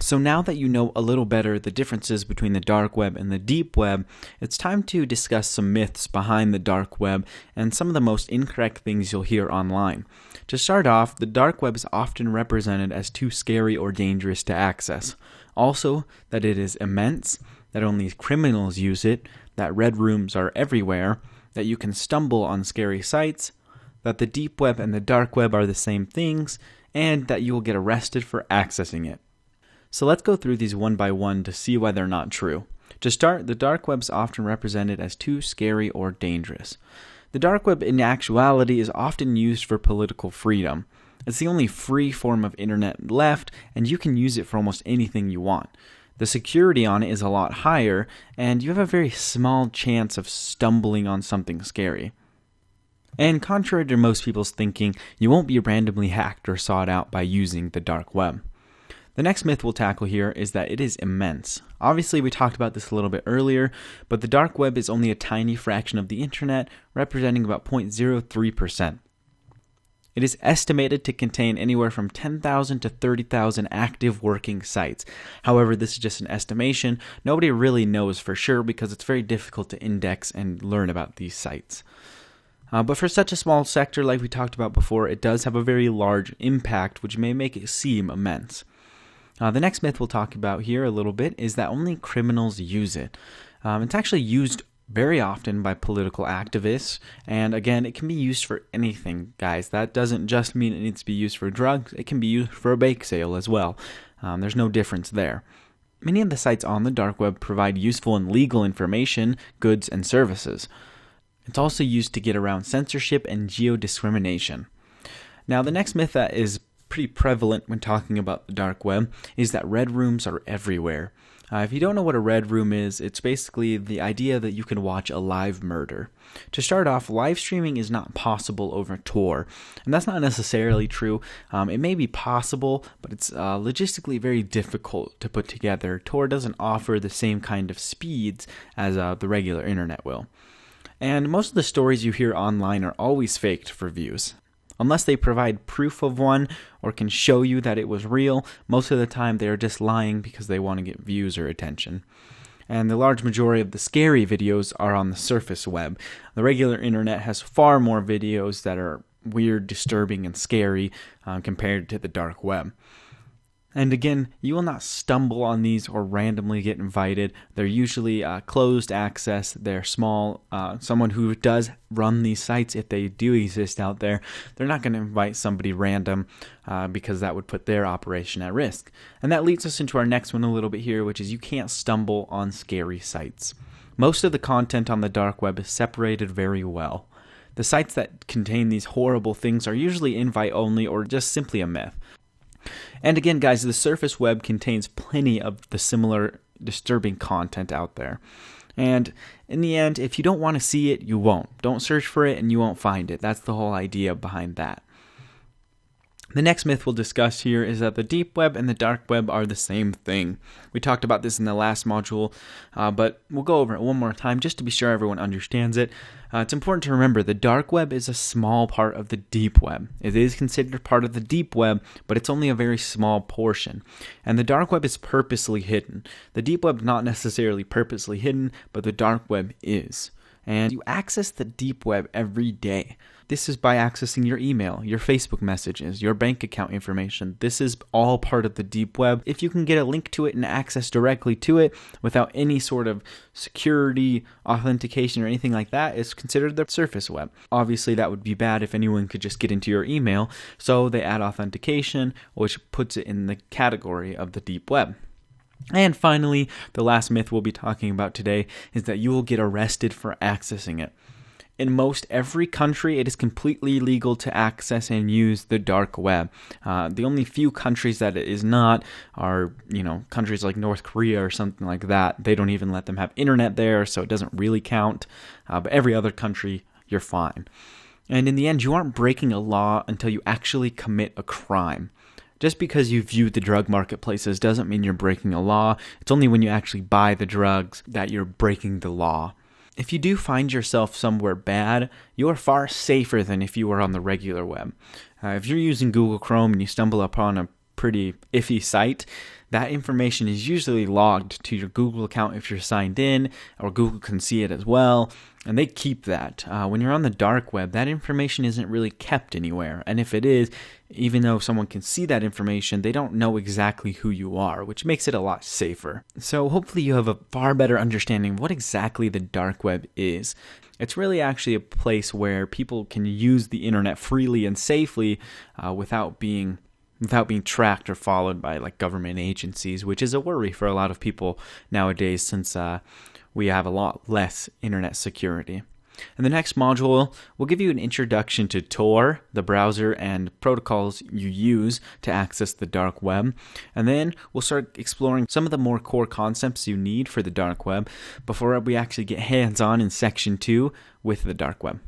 So now that you know a little better the differences between the dark web and the deep web, it's time to discuss some myths behind the dark web and some of the most incorrect things you'll hear online. To start off, the dark web is often represented as too scary or dangerous to access. Also, that it is immense, that only criminals use it, that red rooms are everywhere, that you can stumble on scary sites, that the deep web and the dark web are the same things, and that you will get arrested for accessing it. So let's go through these one by one to see why they're not true. To start, the dark web is often represented as too scary or dangerous. The dark web in actuality is often used for political freedom. It's the only free form of internet left, and you can use it for almost anything you want. The security on it is a lot higher, and you have a very small chance of stumbling on something scary. And contrary to most people's thinking, you won't be randomly hacked or sought out by using the dark web. The next myth we'll tackle here is that it is immense. Obviously, we talked about this a little bit earlier, but the dark web is only a tiny fraction of the internet, representing about 0.03%. It is estimated to contain anywhere from 10,000 to 30,000 active working sites. However, this is just an estimation. Nobody really knows for sure because it's very difficult to index and learn about these sites. But for such a small sector like we talked about before, it does have a very large impact, which may make it seem immense. The next myth we'll talk about here a little bit is that only criminals use it. It's actually used very often by political activists, and again, it can be used for anything, guys. That doesn't just mean it needs to be used for drugs, it can be used for a bake sale as well. There's no difference there. Many of the sites on the dark web provide useful and legal information, goods, and services. It's also used to get around censorship and geo-discrimination. Now, the next myth that is pretty prevalent when talking about the dark web is that red rooms are everywhere. If you don't know what a red room is, it's basically the idea that you can watch a live murder. To start off, live streaming is not possible over Tor, and that's not necessarily true. It may be possible, but it's logistically very difficult to put together. Tor doesn't offer the same kind of speeds as the regular internet will. And most of the stories you hear online are always faked for views. Unless they provide proof of one or can show you that it was real, most of the time they are just lying because they want to get views or attention. And the large majority of the scary videos are on the surface web. The regular internet has far more videos that are weird, disturbing, and scary compared to the dark web. And again, you will not stumble on these or randomly get invited. They're usually closed access. They're small. Someone who does run these sites, if they do exist out there, they're not going to invite somebody random because that would put their operation at risk. And that leads us into our next one a little bit here, which is you can't stumble on scary sites. Most of the content on the dark web is separated very well. The sites that contain these horrible things are usually invite only or just simply a myth. And again, guys, the surface web contains plenty of the similar disturbing content out there. And in the end, if you don't want to see it, you won't. Don't search for it and you won't find it. That's the whole idea behind that. The next myth we'll discuss here is that the deep web and the dark web are the same thing. We talked about this in the last module, but we'll go over it one more time just to be sure everyone understands it. It's important to remember the dark web is a small part of the deep web. It is considered part of the deep web, but it's only a very small portion. And the dark web is purposely hidden. The deep web is not necessarily purposely hidden, but the dark web is. And you access the deep web every day. This is by accessing your email, your Facebook messages, your bank account information. This is all part of the deep web. If you can get a link to it and access directly to it without any sort of security, authentication, or anything like that, it's considered the surface web. Obviously, that would be bad if anyone could just get into your email, so they add authentication, which puts it in the category of the deep web. And finally, the last myth we'll be talking about today is that you will get arrested for accessing it. In most every country, it is completely legal to access and use the dark web. The only few countries that it is not are, countries like North Korea or something like that. They don't even let them have internet there, so it doesn't really count. But every other country, you're fine. And in the end, you aren't breaking a law until you actually commit a crime. Just because you view the drug marketplaces doesn't mean you're breaking a law. It's only when you actually buy the drugs that you're breaking the law. If you do find yourself somewhere bad, you are far safer than if you were on the regular web. If you're using Google Chrome and you stumble upon a pretty iffy site, that information is usually logged to your Google account if you're signed in, or Google can see it as well, and they keep that. When you're on the dark web, that information isn't really kept anywhere, and if it is, even though someone can see that information, they don't know exactly who you are, which makes it a lot safer. So hopefully you have a far better understanding of what exactly the dark web is. It's really actually a place where people can use the internet freely and safely without being tracked or followed by like government agencies, which is a worry for a lot of people nowadays since we have a lot less internet security. In the next module, we'll give you an introduction to Tor, the browser, and protocols you use to access the dark web. And then we'll start exploring some of the more core concepts you need for the dark web before we actually get hands-on in section 2 with the dark web.